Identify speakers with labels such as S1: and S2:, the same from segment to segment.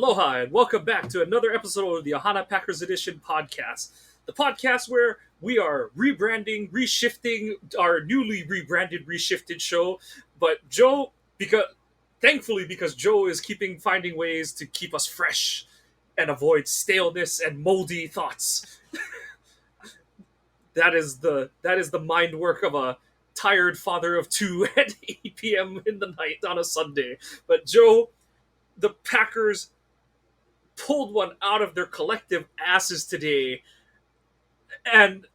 S1: Aloha, and welcome back to another episode of the Ohana Packers Edition podcast. The podcast where we are rebranding, reshifting our newly rebranded, reshifted show. But Joe, thankfully, because Joe is finding ways to keep us fresh and avoid staleness and moldy thoughts. That is the mind work of a tired father of two at 8 p.m. in the night on a Sunday. But Joe, the Packers pulled one out of their collective asses today, and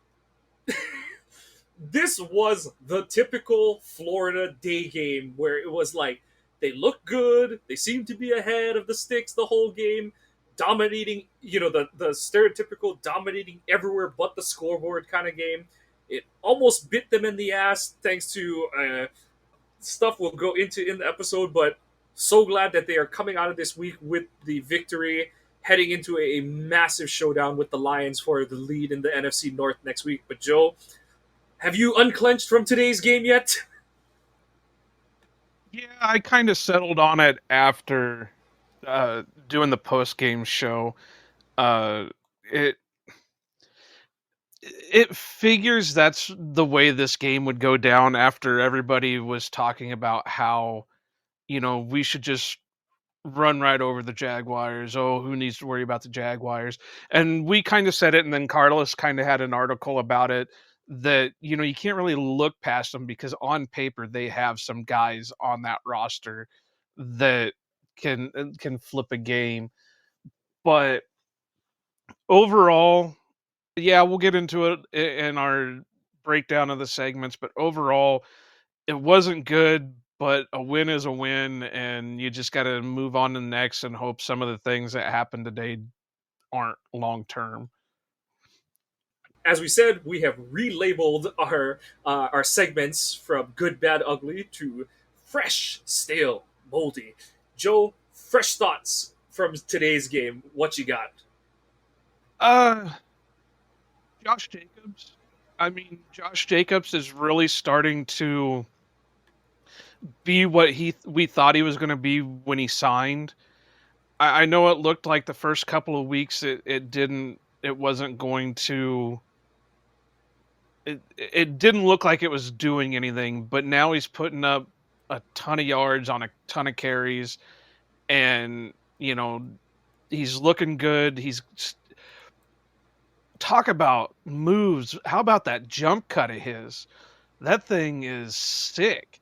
S1: this was the typical Florida day game where it was like they look good, they seem to be ahead of the sticks the whole game, dominating, the stereotypical dominating everywhere but the scoreboard kind of game. It almost bit them in the ass thanks to stuff we'll go into in the episode, but so glad that they are coming out of this week with the victory, heading into a massive showdown with the Lions for the lead in the NFC North next week. But Joe, have you unclenched from today's game yet?
S2: Yeah, I kind of settled on it after doing the post-game show. It figures that's the way this game would go down after everybody was talking about how, we should just run right over the Jaguars. Oh, who needs to worry about the Jaguars? And we kind of said it, and then Carlos kind of had an article about it that, you can't really look past them because on paper they have some guys on that roster that can flip a game. But overall, yeah, we'll get into it in our breakdown of the segments, but overall, it wasn't good, but a win is a win, and you just got to move on to the next and hope some of the things that happened today aren't long term.
S1: As we said, we have relabeled our segments from good, bad, ugly to fresh, stale, moldy. Joe, fresh thoughts from today's game. What you got?
S2: Josh Jacobs. I mean, Josh Jacobs is really starting to be what we thought he was going to be when he signed. I know it looked like the first couple of weeks it wasn't going to. It didn't look like it was doing anything, but now he's putting up a ton of yards on a ton of carries, and he's looking good. He's talk about moves. How about that jump cut of his? That thing is sick.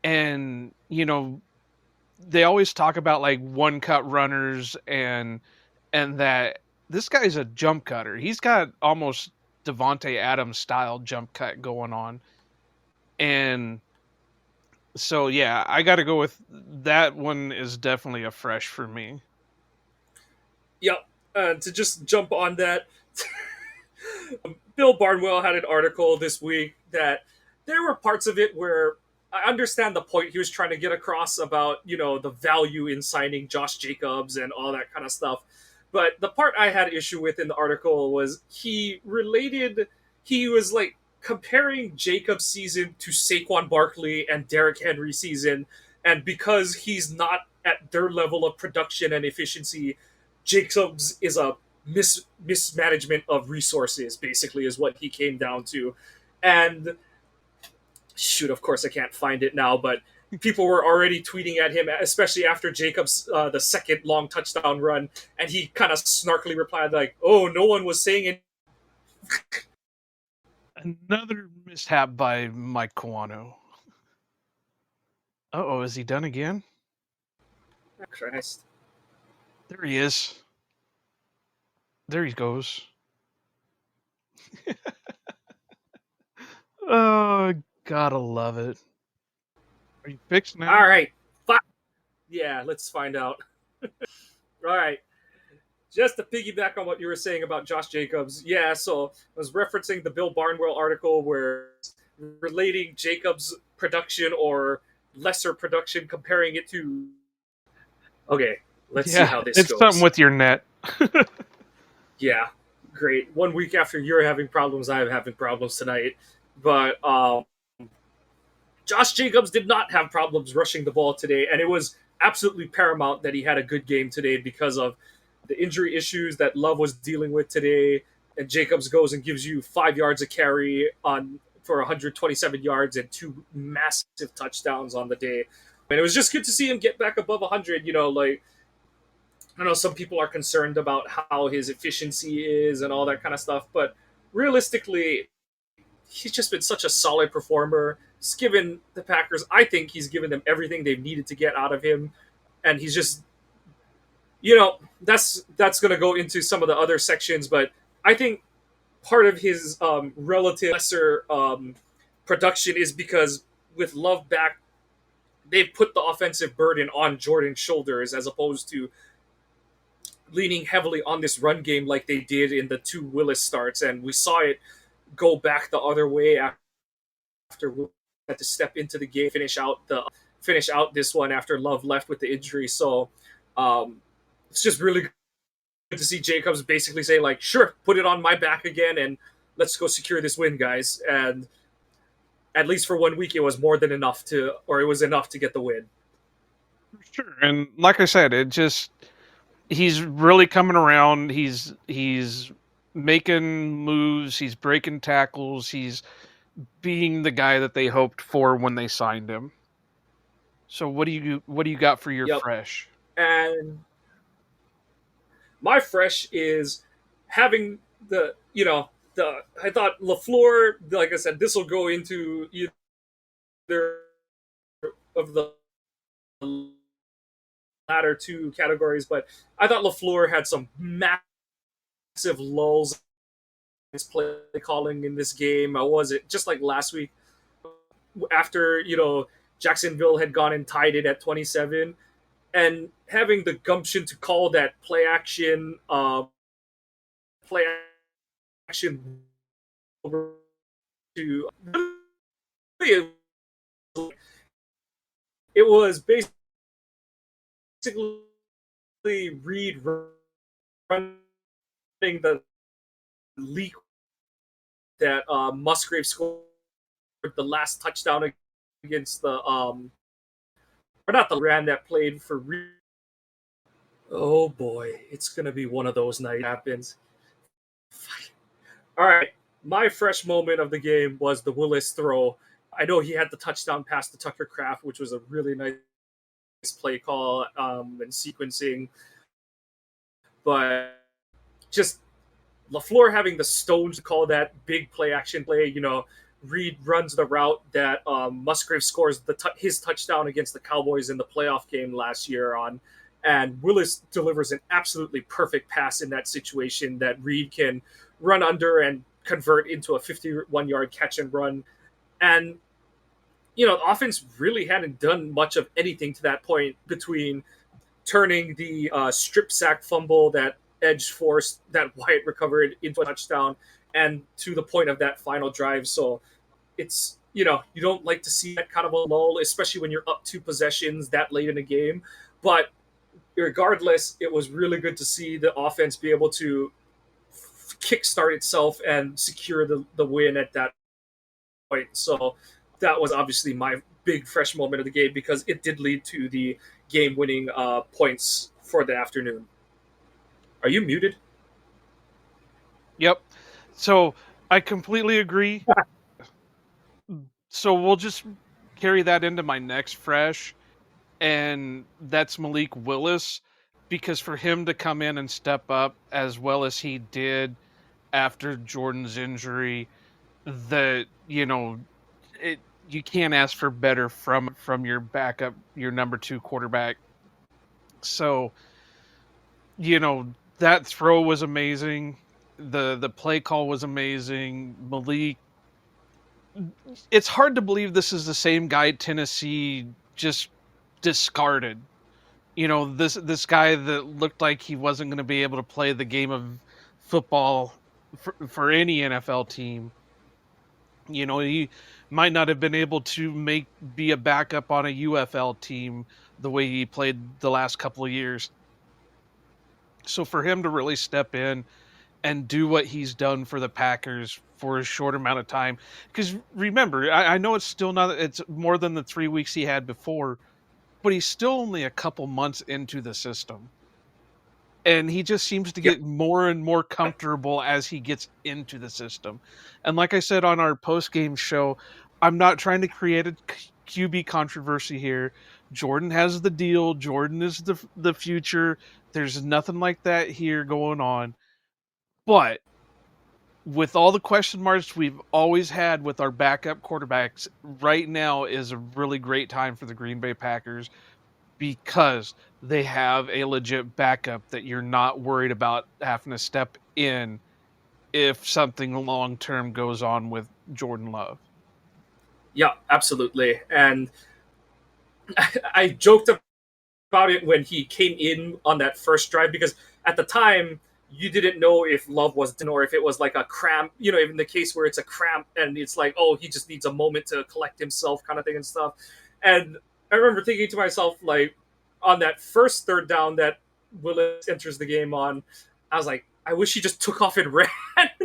S2: And they always talk about like one cut runners and that this guy's a jump cutter. He's got almost Devontae Adams style jump cut going on. And so yeah, I got to go with that one. Is definitely a fresh for me.
S1: Yep. To just jump on that, Bill Barnwell had an article this week that there were parts of it where I understand the point he was trying to get across about, the value in signing Josh Jacobs and all that kind of stuff. But the part I had issue with in the article was he was like comparing Jacobs' season to Saquon Barkley and Derrick Henry's season. And because he's not at their level of production and efficiency, Jacobs is a mismanagement of resources, basically, is what he came down to. And shoot, of course I can't find it now, but people were already tweeting at him, especially after Jacobs' the second long touchdown run, and he kind of snarkily replied like, "Oh, no one was saying it."
S2: Another mishap by Mike Kawano. Uh-oh, is he done again?
S1: Christ.
S2: There he is. There he goes. Oh, gotta love it. Are you fixed now?
S1: All right. Yeah, let's find out. All right. Just to piggyback on what you were saying about Josh Jacobs, yeah, so I was referencing the Bill Barnwell article where relating Jacobs' production or lesser production, comparing it to... Okay, let's see how this goes.
S2: It's something with your net.
S1: Yeah, great. 1 week after you're having problems, I'm having problems tonight. But Josh Jacobs did not have problems rushing the ball today, and it was absolutely paramount that he had a good game today because of the injury issues that Love was dealing with today. And Jacobs goes and gives you 5 yards a carry on for 127 yards and two massive touchdowns on the day. And it was just good to see him get back above 100. Like I know some people are concerned about how his efficiency is and all that kind of stuff, but realistically, he's just been such a solid performer. He's given the Packers, I think he's given them everything they've needed to get out of him. And he's just, that's going to go into some of the other sections, but I think part of his relative lesser production is because with Love back, they've put the offensive burden on Jordan's shoulders as opposed to leaning heavily on this run game like they did in the two Willis starts. And we saw it go back the other way after Willis had to step into the game, finish out this one after Love left with the injury. So it's just really good to see Jacobs basically say like, sure, put it on my back again and let's go secure this win, guys. And at least for 1 week, it was more than enough it was enough to get the win.
S2: Sure. And like I said, he's really coming around. He's making moves. He's breaking tackles. He's being the guy that they hoped for when they signed him. So what do you got for your fresh?
S1: And my fresh is having I thought LaFleur, like I said, this will go into either of the latter two categories, but I thought LaFleur had some massive lulls in his play calling in this game. Was it just like last week after, Jacksonville had gone and tied it at 27 and having the gumption to call that play action to it was basically Reed running the leak that Musgrave scored the last touchdown against the or not the Ram that played for Reed. Oh boy, it's gonna be one of those nights happens. All right, my fresh moment of the game was the Willis throw. I know he had the touchdown pass to Tucker Kraft, which was a really nice play call and sequencing. But just LaFleur having the stones to call that big play action play. Reed runs the route that Musgrave scores his touchdown against the Cowboys in the playoff game last year on. And Willis delivers an absolutely perfect pass in that situation that Reed can run under and convert into a 51-yard catch and run. And, the offense really hadn't done much of anything to that point between turning the strip sack fumble that Edge forced, that Wyatt recovered into a touchdown, and to the point of that final drive. So it's, you don't like to see that kind of a lull, especially when you're up 2 possessions that late in a game. But regardless, it was really good to see the offense be able to kickstart itself and secure the win at that point. So that was obviously my big fresh moment of the game because it did lead to the game-winning points for the afternoon. Are you muted?
S2: Yep. So I completely agree. So we'll just carry that into my next fresh, and that's Malik Willis, because for him to come in and step up as well as he did after Jordan's injury, that you can't ask for better from your backup, your number 2 quarterback. So that throw was amazing. The play call was amazing. Malik, it's hard to believe this is the same guy Tennessee just discarded. This guy that looked like he wasn't going to be able to play the game of football for any NFL team. He might not have been able to be a backup on a UFL team the way he played the last couple of years. So for him to really step in and do what he's done for the Packers for a short amount of time, because remember, I know it's still not, it's more than the 3 weeks he had before, but he's still only a couple months into the system. And he just seems to
S1: Yep.
S2: get more and more comfortable as he gets into the system. And like I said on our post-game show, I'm not trying to create a QB controversy here. Jordan has the deal. Jordan is the future. There's nothing like that here going on. But with all the question marks we've always had with our backup quarterbacks, right now is a really great time for the Green Bay Packers because they have a legit backup that you're not worried about having to step in if something long term goes on with Jordan Love.
S1: Yeah, absolutely. And I joked about it when he came in on that first drive because at the time you didn't know if Love was done or if it was like a cramp, in the case where it's a cramp and it's like, oh, he just needs a moment to collect himself kind of thing and stuff. And I remember thinking to myself, like, on that first third down that Willis enters the game on, I was like, I wish he just took off and ran.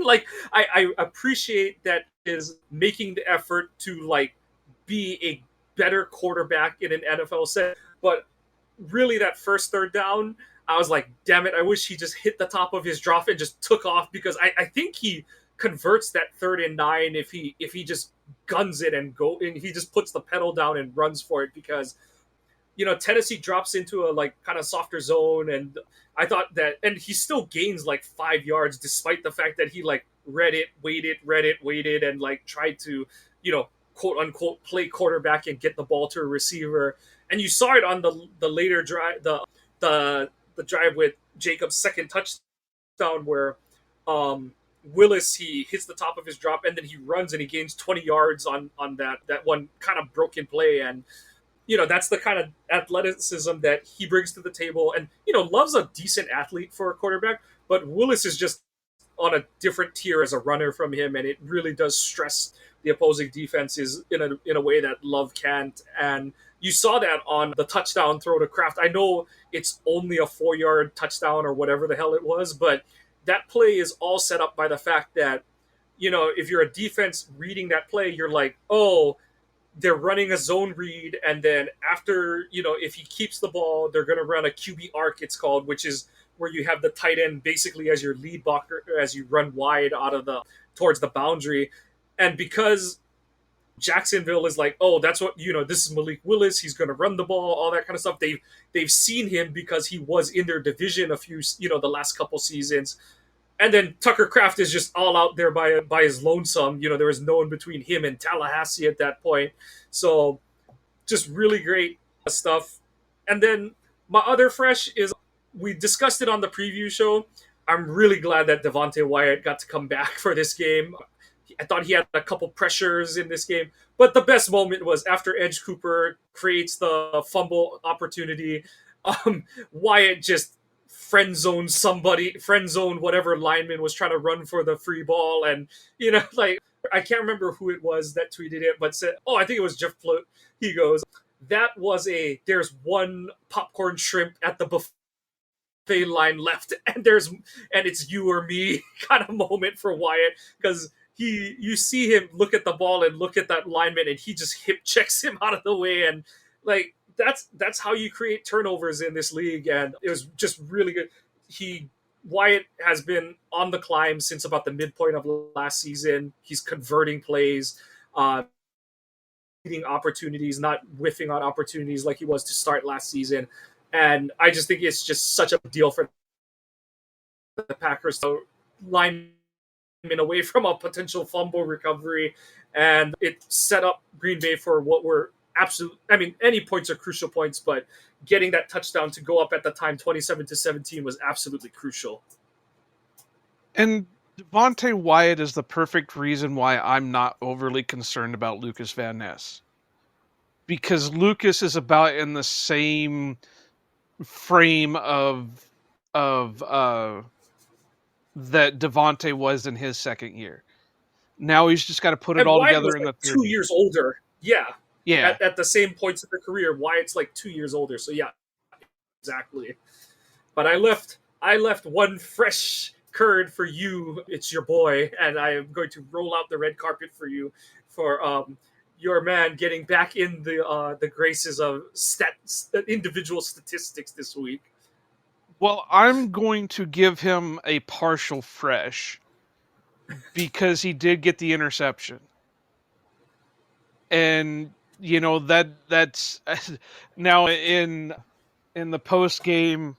S1: Like, I appreciate that is making the effort to, like, be a better quarterback in an NFL set. But really, that first third down, I was like, damn it, I wish he just hit the top of his drop and just took off because I think he converts that 3rd and 9 if he just guns it and he just puts the pedal down and runs for it because Tennessee drops into a like kind of softer zone and I thought that and he still gains like 5 yards despite the fact that he like read it, waited, and like tried to, quote unquote play quarterback and get the ball to a receiver. And you saw it on the later drive, the drive with Jacobs' second touchdown where Willis he hits the top of his drop and then he runs and he gains 20 yards on that one kind of broken play. And that's the kind of athleticism that he brings to the table. And Love's a decent athlete for a quarterback, but Willis is just on a different tier as a runner from him, and it really does stress the opposing defenses in a way that Love can't. And you saw that on the touchdown throw to Kraft. I know it's only a 4-yard touchdown or whatever the hell it was, but that play is all set up by the fact that if you're a defense reading that play, you're like, oh, they're running a zone read, and then after, if he keeps the ball, they're going to run a QB arc, it's called, which is where you have the tight end basically as your lead blocker as you run wide towards the boundary. And because Jacksonville is like, oh, that's what, this is Malik Willis, he's going to run the ball, all that kind of stuff. They've seen him because he was in their division a few, the last couple seasons. And then Tucker Kraft is just all out there by his lonesome. There was no one between him and Tallahassee at that point. So just really great stuff. And then my other fresh is we discussed it on the preview show. I'm really glad that Devontae Wyatt got to come back for this game. I thought he had a couple pressures in this game, but the best moment was after Edge Cooper creates the fumble opportunity. Wyatt just friend zone whatever lineman was trying to run for the free ball, and like I can't remember who it was that tweeted it, but said, oh, I think it was Jeff Float. He goes, that was there's one popcorn shrimp at the buffet line left, and it's you or me kind of moment for Wyatt because you see him look at the ball and look at that lineman, and he just hip checks him out of the way, and like that's how you create turnovers in this league, and it was just really good. Wyatt has been on the climb since about the midpoint of last season. He's converting plays, getting opportunities, not whiffing on opportunities like he was to start last season. And I just think it's just such a deal for the Packers to line him away from a potential fumble recovery, and it set up Green Bay for what were absolute. I mean, any points are crucial points, but getting that touchdown to go up at the time 27-17 was absolutely crucial.
S2: And Devontae Wyatt is the perfect reason why I'm not overly concerned about Lucas Van Ness. Because Lucas is about in the same frame of that Devontae was in his second year. Now he's just got to put it
S1: And
S2: all
S1: Wyatt
S2: together
S1: was
S2: in
S1: like
S2: the third
S1: 2 years older. Yeah.
S2: Yeah.
S1: At the same points of their career, Wyatt's like 2 years older. So yeah, exactly. But I left one fresh curd for you. It's your boy, and I am going to roll out the red carpet for you for your man getting back in the graces of individual statistics this week.
S2: Well, I'm going to give him a partial fresh because he did get the interception. And that's now in the post game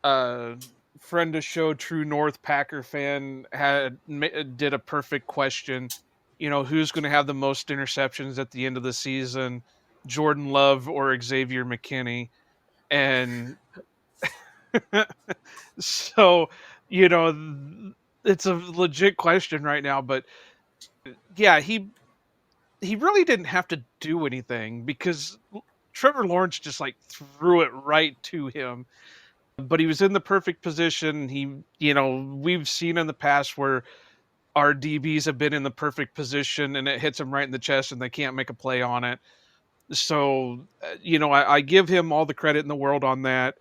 S2: friend of show True North Packer fan did a perfect question. Who's going to have the most interceptions at the end of the season, Jordan Love or Xavier McKinney? And so, it's a legit question right now, but yeah, he really didn't have to do anything because Trevor Lawrence just like threw it right to him. But he was in the perfect position. We've seen in the past where our DBs have been in the perfect position and it hits them right in the chest and they can't make a play on it. So, I give him all the credit in the world on that.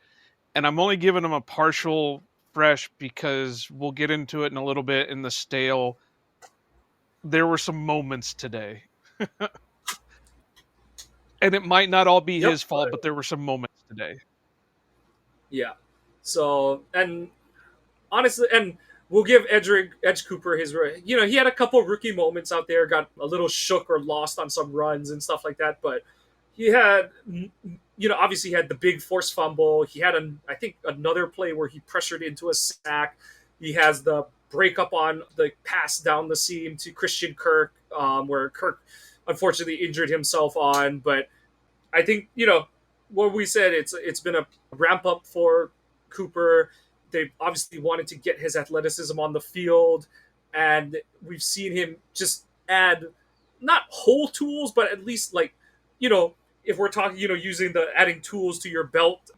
S2: And I'm only giving him a partial fresh because we'll get into it in a little bit in the stale. There were some moments today. And it might not all be
S1: Yep.
S2: his fault, but there were some moments today.
S1: Yeah. So, and honestly, and we'll give Edge Cooper his. He had a couple rookie moments out there, got a little shook or lost on some runs and stuff like that. But he had, obviously he had the big forced fumble. He had, I think, another play where he pressured into a sack. He has the breakup on the pass down the seam to Christian Kirk, where Kirk unfortunately injured himself on. But I think, what we said, it's been a ramp up for Cooper. They obviously wanted to get his athleticism on the field, and we've seen him just add not whole tools, but at least if we're talking, using the adding tools to your belt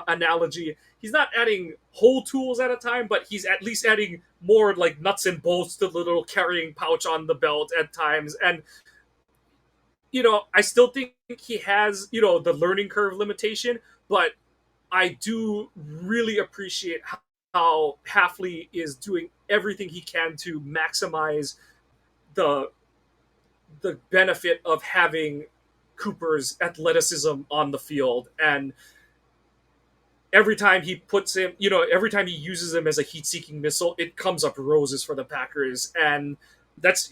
S1: analogy, he's not adding whole tools at a time, but he's at least adding more like nuts and bolts to the little carrying pouch on the belt at times. And I still think he has, the learning curve limitation, but I do really appreciate how Halfley is doing everything he can to maximize the benefit of having Cooper's athleticism on the field. And every time he puts him, every time he uses him as a heat-seeking missile, it comes up roses for the Packers. And that's,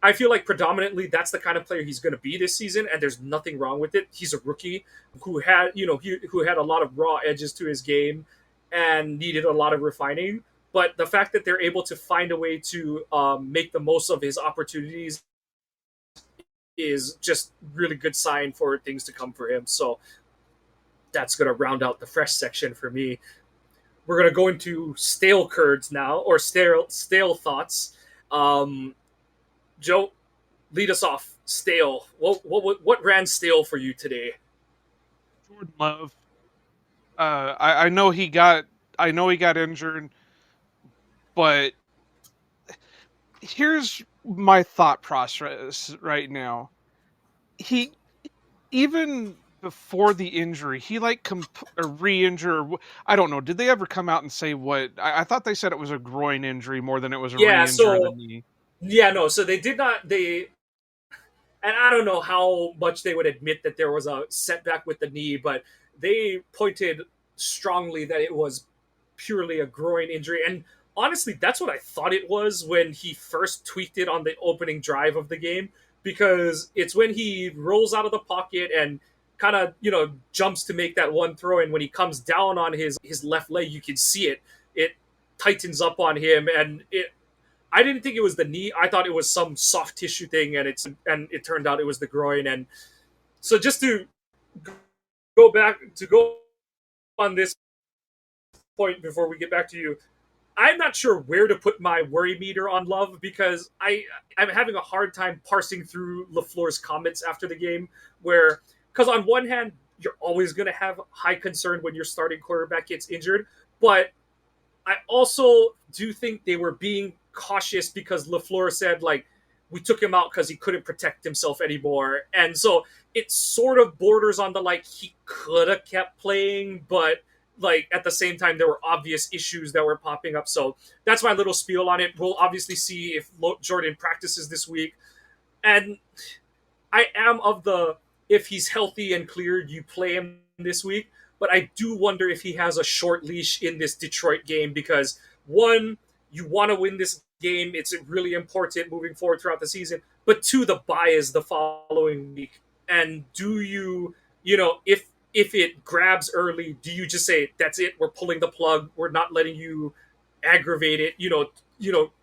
S1: I feel like predominantly that's the kind of player he's going to be this season, and there's nothing wrong with it. He's a rookie who had, who had a lot of raw edges to his game and needed a lot of refining. But the fact that they're able to find a way to make the most of his opportunities is just really good sign for things to come for him. So that's going to round out the fresh section for me. We're going to go into stale curds now, or stale thoughts. Joe, lead us off. Stale. What ran stale for you today?
S2: Jordan Love. I know he got injured, but here's my thought process right now. He, even before the injury, he re-injured. I don't know. Did they ever come out and say what? I thought they said it was a groin injury more than it was a re-injury of the knee.
S1: Yeah, no. So they did not. And I don't know how much they would admit that there was a setback with the knee, but they pointed strongly that it was purely a groin injury. And honestly, that's what I thought it was when he first tweaked it on the opening drive of the game, because it's when he rolls out of the pocket and kind of, jumps to make that one throw. And when he comes down on his left leg, you can see it tightens up on him. And I didn't think it was the knee. I thought it was some soft tissue thing, and it turned out it was the groin. And so just to go on this point before we get back to you, I'm not sure where to put my worry meter on Love, because I'm having a hard time parsing through LaFleur's comments after the game, because on one hand, you're always going to have high concern when your starting quarterback gets injured, but I also do think they were being cautious because LaFleur said, we took him out because he couldn't protect himself anymore. And so it sort of borders on the, he could have kept playing, but, at the same time, there were obvious issues that were popping up. So that's my little spiel on it. We'll obviously see if Jordan practices this week. And I am of the, if he's healthy and cleared, you play him this week. But I do wonder if he has a short leash in this Detroit game because one, you want to win this game. It's really important moving forward throughout the season. But two, the bye is the following week. And do you, if it grabs early, do you just say that's it? We're pulling the plug. We're not letting you aggravate it.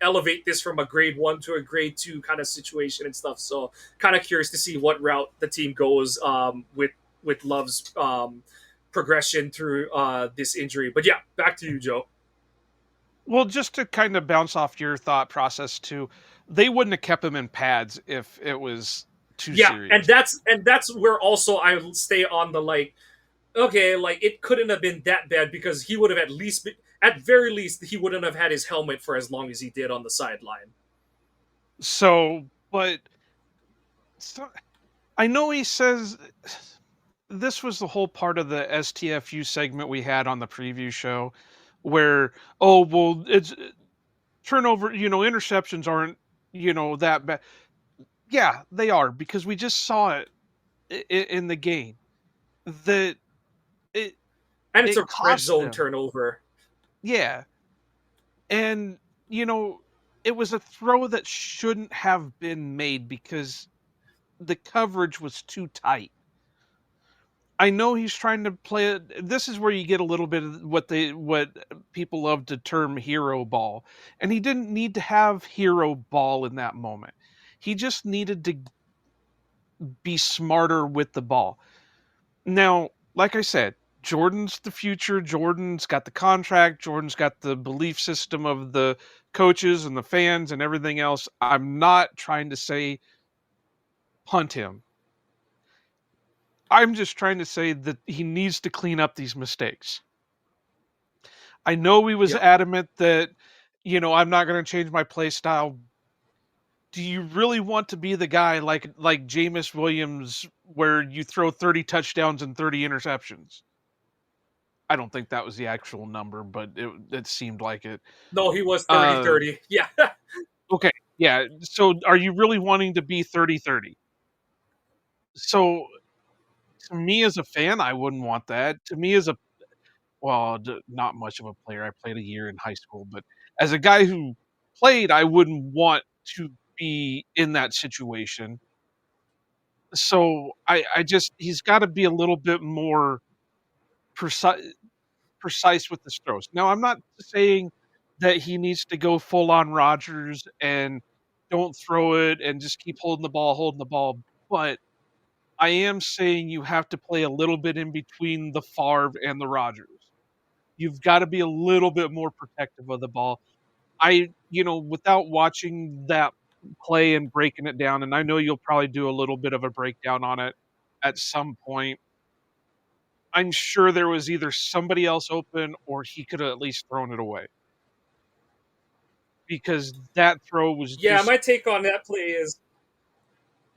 S1: Elevate this from a grade 1 to a grade 2 kind of situation and stuff. So kind of curious to see what route the team goes with Love's progression through this injury. But yeah, back to you, Joe.
S2: Well, just to kind of bounce off your thought process too, they wouldn't have kept him in pads if it was too
S1: Yeah, and
S2: serious.
S1: that's where also I stay on the like, okay, like it couldn't have been that bad because he would have at least been, at very least he wouldn't have had his helmet for as long as he did on the sideline.
S2: So, but so, I know he says this was the whole part of the STFU segment we had on the preview show where, oh, well, it's turnover, interceptions aren't, that bad. Yeah, they are because we just saw it in the game that it
S1: And it's
S2: it
S1: a red
S2: cost
S1: zone
S2: them.
S1: turnover.
S2: Yeah. And, it was a throw that shouldn't have been made because the coverage was too tight. I know he's trying to play it. This is where you get a little bit of what people love to term hero ball. And he didn't need to have hero ball in that moment. He just needed to be smarter with the ball. Now, like I said, Jordan's the future. Jordan's got the contract. Jordan's got the belief system of the coaches and the fans and everything else. I'm not trying to say punt him. I'm just trying to say that he needs to clean up these mistakes. I know he was
S1: Yep.
S2: adamant that, I'm not going to change my play style. Do you really want to be the guy like Jameis Williams where you throw 30 touchdowns and 30 interceptions? I don't think that was the actual number, but it seemed like it.
S1: No, he was 30
S2: Uh,
S1: 30. Yeah.
S2: okay, yeah. So, are you really wanting to be 30-30? So, to me as a fan, I wouldn't want that. To me as a not much of a player. I played a year in high school, but as a guy who played, I wouldn't want to be in that situation. So, I just he's got to be a little bit more precise precise with his throws. Now, I'm not saying that he needs to go full on Rodgers and don't throw it and just keep holding the ball, but I am saying you have to play a little bit in between the Favre and the Rodgers. You've got to be a little bit more protective of the ball. Without watching that play and breaking it down, and I know you'll probably do a little bit of a breakdown on it at some point. I'm sure there was either somebody else open or he could have at least thrown it away because that throw was
S1: Yeah,
S2: just
S1: my take on that play is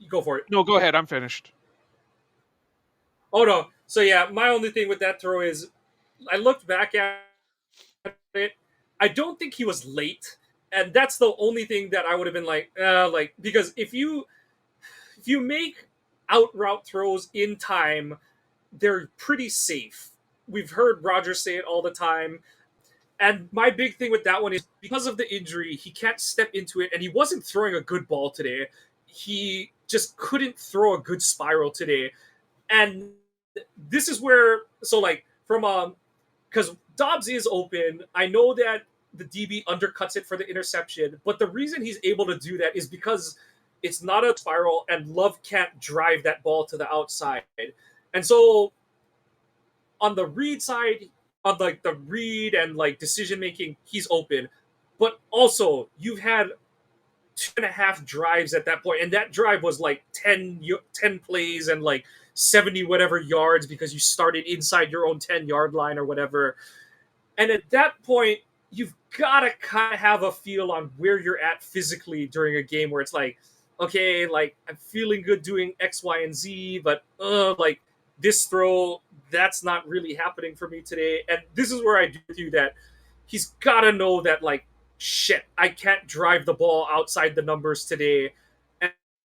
S1: go for it.
S2: no. Go ahead, I'm finished.
S1: Oh no. So yeah, my only thing with that throw is I looked back at it. I don't think he was late, and that's the only thing that I would have been like because if you make out route throws in time, they're pretty safe. We've heard Roger say it all the time. And my big thing with that one is because of the injury, he can't step into it, and he wasn't throwing a good ball today. He just couldn't throw a good spiral today. And this is where, so like, from because Dobbs is open. I know that the DB undercuts it for the interception, but the reason he's able to do that is because it's not a spiral and Love can't drive that ball to the outside. And so on the read side, on like the read and like decision making, he's open. But also, you've had 2.5 drives at that point, and that drive was like 10 plays and like 70 whatever yards because you started inside your own 10-yard line or whatever. And at that point, you've got to kind of have a feel on where you're at physically during a game where it's like, okay, like I'm feeling good doing X, Y, and Z, but like this throw, that's not really happening for me today. And this is where I do with you that he's got to know that, like, shit, I can't drive the ball outside the numbers today.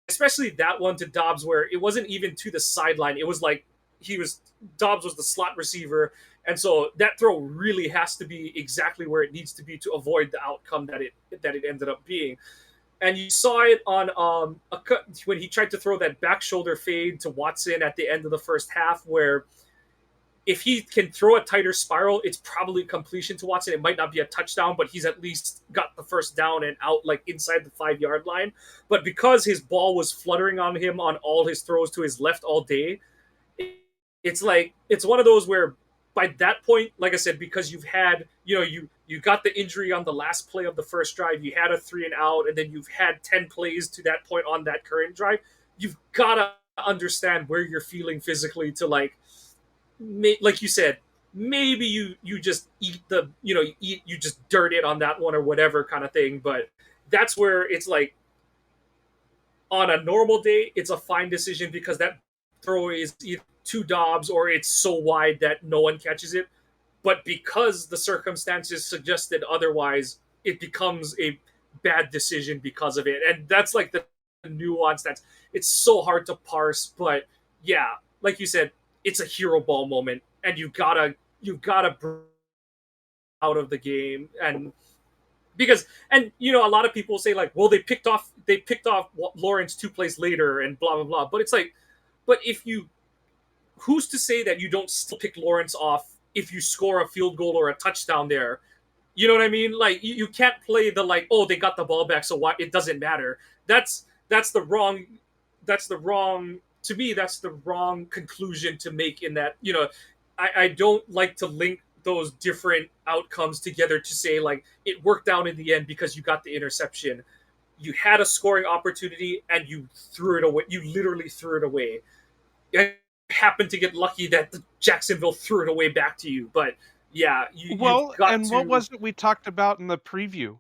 S1: especially that one to Dobbs where it wasn't even to the sideline. It was like he was Dobbs was the slot receiver, and so that throw really has to be exactly where it needs to be to avoid the outcome that it ended up being. And you saw it on when he tried to throw that back shoulder fade to Watson at the end of the first half, where if he can throw a tighter spiral, it's probably completion to Watson. It might not be a touchdown, but he's at least got the first down and out like inside the 5 yard line. But because his ball was fluttering on him on all his throws to his left all day, it's like it's one of those where by that point, like I said, because you've had you got the injury on the last play of the first drive, you had a 3 and out, and then you've had 10 plays to that point on that current drive. You've got to understand where you're feeling physically to like you said, maybe you just eat you just dirt it on that one or whatever kind of thing. But that's where it's like on a normal day, it's a fine decision because that throw is either to Dobbs or it's so wide that no one catches it. But because the circumstances suggested otherwise, it becomes a bad decision because of it. And that's like the nuance that's it's so hard to parse. But yeah, like you said, it's a hero ball moment, and you gotta bring out of the game. And because a lot of people say like, well, they picked off Lawrence 2 plays later and blah blah blah. But it's like, but if you who's to say that you don't still pick Lawrence off if you score a field goal or a touchdown there? You know what I mean? Like you can't play the like, oh, they got the ball back, so why it doesn't matter. That's the wrong that's the wrong to me, that's the wrong conclusion to make in that, I don't like to link those different outcomes together to say like it worked out in the end because you got the interception. You had a scoring opportunity and you threw it away. You literally threw it away. I happened to get lucky that the Jacksonville threw it away back to you. But yeah, you've
S2: Well,
S1: got
S2: and what
S1: to.
S2: was it we talked about in the preview?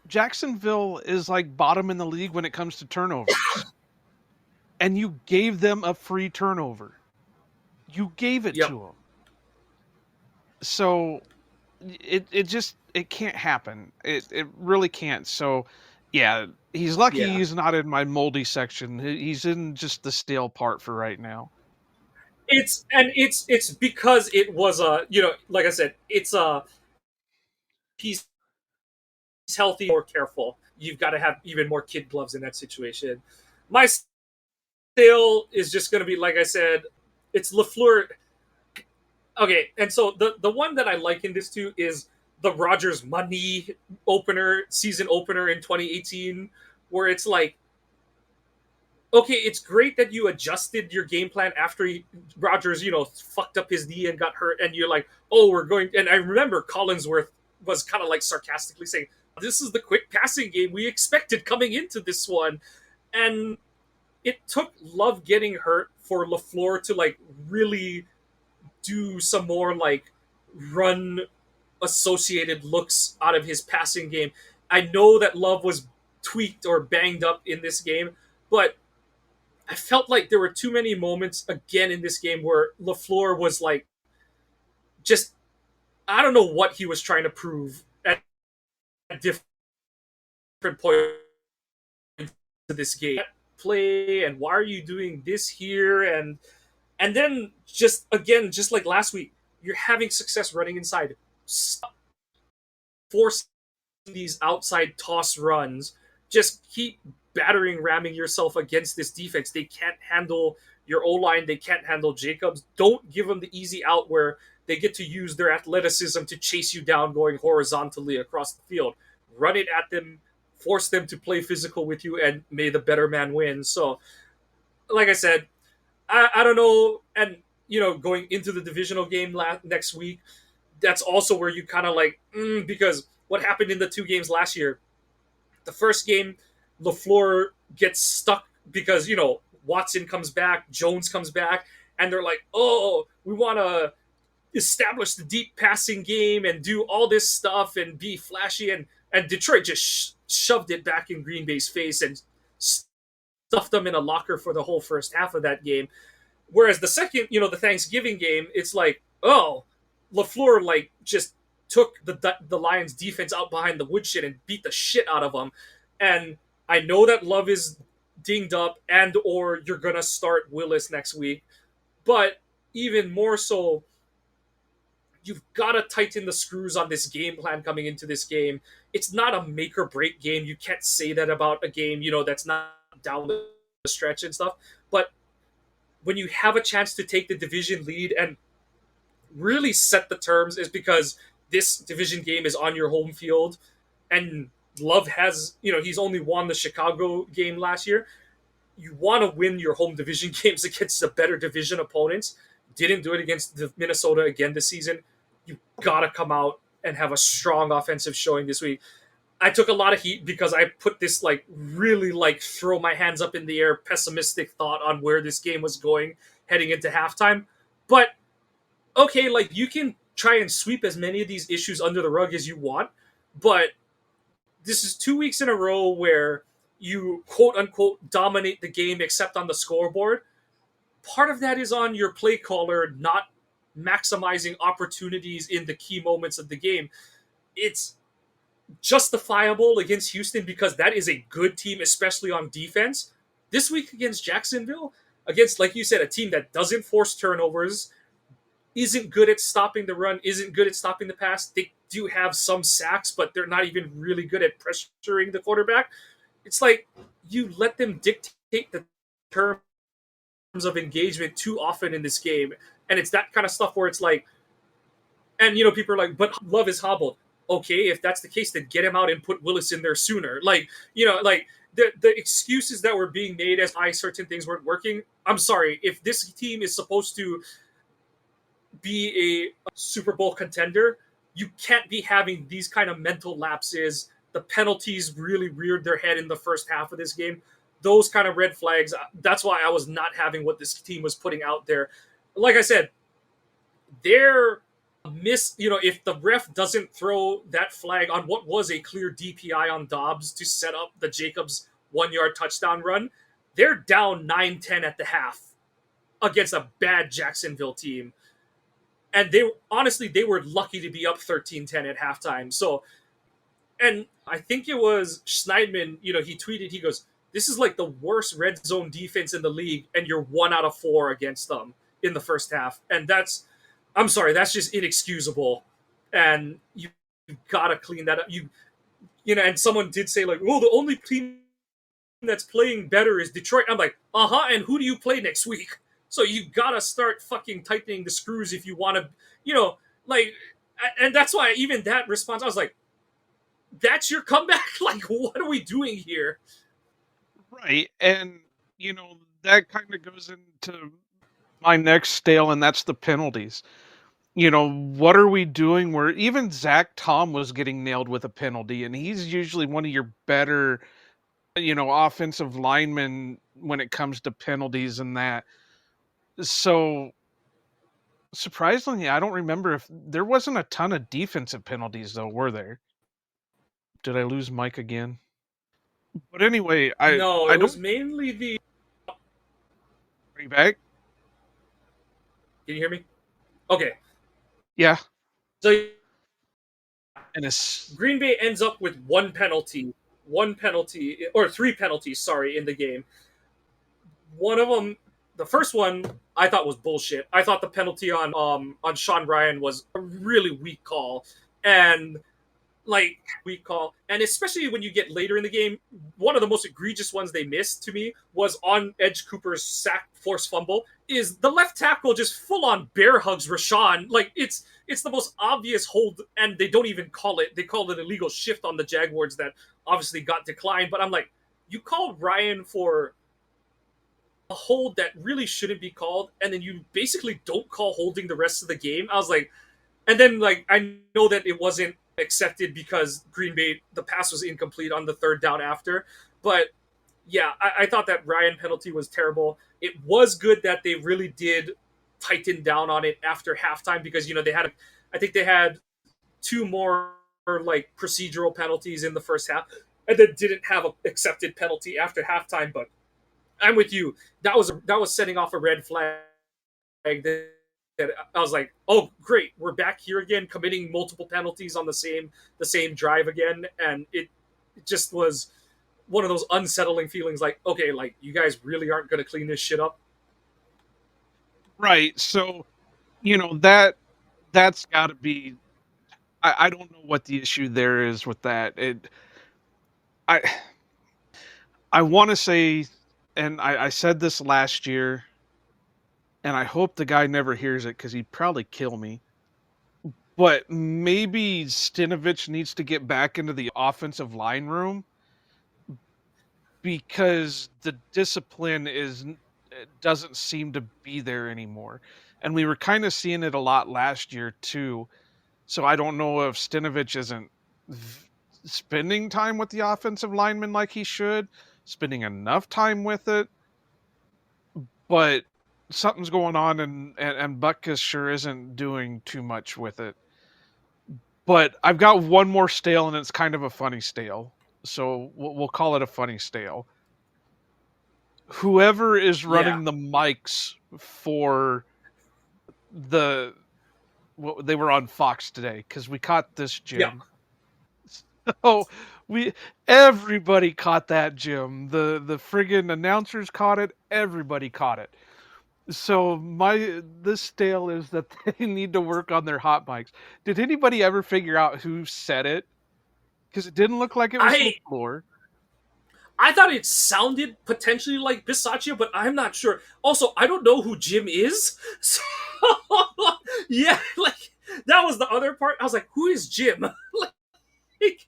S2: Jacksonville is like bottom in the league when it comes to turnovers. And you gave them a free turnover. You gave it
S1: Yep.
S2: to them. So it can't happen. It really can't. So yeah, he's lucky
S1: Yeah.
S2: he's not in my moldy section. He's in just the stale part for right now.
S1: It's because it was like I said, it's a he's healthy or careful. You've got to have even more kid gloves in that situation. My still is just going to be like I said, it's LaFleur. Okay, and so the one that I liken this to is the Rogers money season opener in 2018, where it's like, okay, it's great that you adjusted your game plan after Rogers, fucked up his knee and got hurt, and you're like, oh, we're going. And I remember Collinsworth was kind of like sarcastically saying, "This is the quick passing game we expected coming into this one," and it took Love getting hurt for LaFleur to like really do some more like run associated looks out of his passing game. I know that Love was tweaked or banged up in this game, but I felt like there were too many moments again in this game where LaFleur was like, just I don't know what he was trying to prove at different points of this game. Play and why are you doing this here and then just again, just like last week, you're having success running inside. Stop forcing these outside toss runs. Just keep ramming yourself against this defense. They can't handle your O line. They can't handle Jacobs. Don't give them the easy out where they get to use their athleticism to chase you down going horizontally across the field. Run it at them, force them to play physical with you, and may the better man win. So, like I said, I don't know. And, going into the divisional game next week, that's also where you kind of like, because what happened in the 2 games last year, the first game, LaFleur gets stuck because, Watson comes back, Jones comes back, and they're like, oh, we want to establish the deep passing game and do all this stuff and be flashy. And Detroit just shoved it back in Green Bay's face and stuffed them in a locker for the whole first half of that game. Whereas the second, the Thanksgiving game, it's like, oh, LaFleur like just took the Lions defense out behind the woodshed and beat the shit out of them. And I know that Love is dinged up, and or you're gonna start Willis next week. But even more so, you've got to tighten the screws on this game plan coming into this game. It's not a make or break game. You can't say that about a game, that's not down the stretch and stuff. But when you have a chance to take the division lead and really set the terms, is because this division game is on your home field, and Love has, he's only won the Chicago game last year. You want to win your home division games against the better division opponents. Didn't do it against the Minnesota again this season. You got to come out and have a strong offensive showing this week. I took a lot of heat because I put this really throw my hands up in the air pessimistic thought on where this game was going heading into halftime. But okay, you can try and sweep as many of these issues under the rug as you want, but this is 2 weeks in a row where you quote unquote dominate the game except on the scoreboard. Part of that is on your play caller not maximizing opportunities in the key moments of the game. It's justifiable against Houston because that is a good team, especially on defense. This week against Jacksonville, against, like you said, a team that doesn't force turnovers, isn't good at stopping the run, isn't good at stopping the pass. They do have some sacks, but they're not even really good at pressuring the quarterback. It's you let them dictate the terms of engagement too often in this game. And it's that kind of stuff where it's and people are but Love is hobbled. Okay, if that's the case, then get him out and put Willis in there sooner. The excuses that were being made as why certain things weren't working. I'm sorry, if this team is supposed to be a Super Bowl contender, you can't be having these kind of mental lapses. The penalties really reared their head in the first half of this game. Those kind of red flags. That's why I was not having what this team was putting out there. Like I said, their if the ref doesn't throw that flag on what was a clear DPI on Dobbs to set up the Jacobs 1-yard touchdown run, they're down 9-10 at the half against a bad Jacksonville team. And they were lucky to be up 13-10 at halftime. So, and I think it was Schneidman, he tweeted, he goes, this is the worst red zone defense in the league, and you're 1 out of 4 against them in the first half. And I'm sorry, that's just inexcusable. And you gotta clean that up. And someone did say the only team that's playing better is Detroit. I'm and who do you play next week? So you gotta start fucking tightening the screws if you want to, and that's why even that response, I was that's your comeback? What are we doing here?
S2: Right. And, that kind of goes into my next stale, and that's the penalties. What are we doing where even Zach Tom was getting nailed with a penalty, and he's usually one of your better, offensive linemen when it comes to penalties and that. So surprisingly, I don't remember if there wasn't a ton of defensive penalties though, were there? Did I lose Mike again? But anyway,
S1: No,
S2: I
S1: it was
S2: don't.
S1: mainly the.
S2: Are you back?
S1: Can you hear me? Okay.
S2: Yeah.
S1: So
S2: And it's
S1: Green Bay ends up with one penalty, or 3 penalties, sorry, in the game. One of them, the first one, I thought was bullshit. I thought the penalty on Sean Ryan was a really weak call, and weak call, and especially when you get later in the game, one of the most egregious ones they missed to me was on Edge Cooper's sack force fumble. Is the left tackle just full on bear hugs Rashawn? It's the most obvious hold, and they don't even call it. They called it illegal shift on the Jaguars that obviously got declined. But I'm you called Ryan for a hold that really shouldn't be called, and then you basically don't call holding the rest of the game. I was and then I know that it wasn't accepted because Green Bay, the pass was incomplete on the third down after. But yeah, I thought that Ryan penalty was terrible. It was good that they really did tighten down on it after halftime because, I think they had 2 more procedural penalties in the first half and then didn't have an accepted penalty after halftime. But I'm with you. That was setting off a red flag that I was oh great, we're back here again, committing multiple penalties on the same drive again, and it just was one of those unsettling feelings, like, okay, like you guys really aren't going to clean this shit up.
S2: Right. So, that's got to be. I don't know what the issue there is with that. I I want to say, and I said this last year, and I hope the guy never hears it because he'd probably kill me. But maybe Stinovich needs to get back into the offensive line room because the discipline doesn't seem to be there anymore. And we were kind of seeing it a lot last year too. So I don't know if Stinovich isn't spending time with the offensive lineman like he should, spending enough time with it, but something's going on, and Butkus sure isn't doing too much with it. But I've got one more stale, and it's kind of a funny stale. So we'll call it a funny stale. Whoever is
S1: Yeah.
S2: running the mics for the they were on Fox today because we caught this
S1: Yeah.
S2: Jim. So everybody caught that Jim. The friggin' announcers caught it. Everybody caught it. So this stale is that they need to work on their hot mics. Did anybody ever figure out who said it? Because it didn't look like it was
S1: I
S2: LaFleur.
S1: I thought it sounded potentially like Bisaccia, but I'm not sure. Also, I don't know who Jim is. So, yeah, like that was the other part. I was like, who is Jim? Like,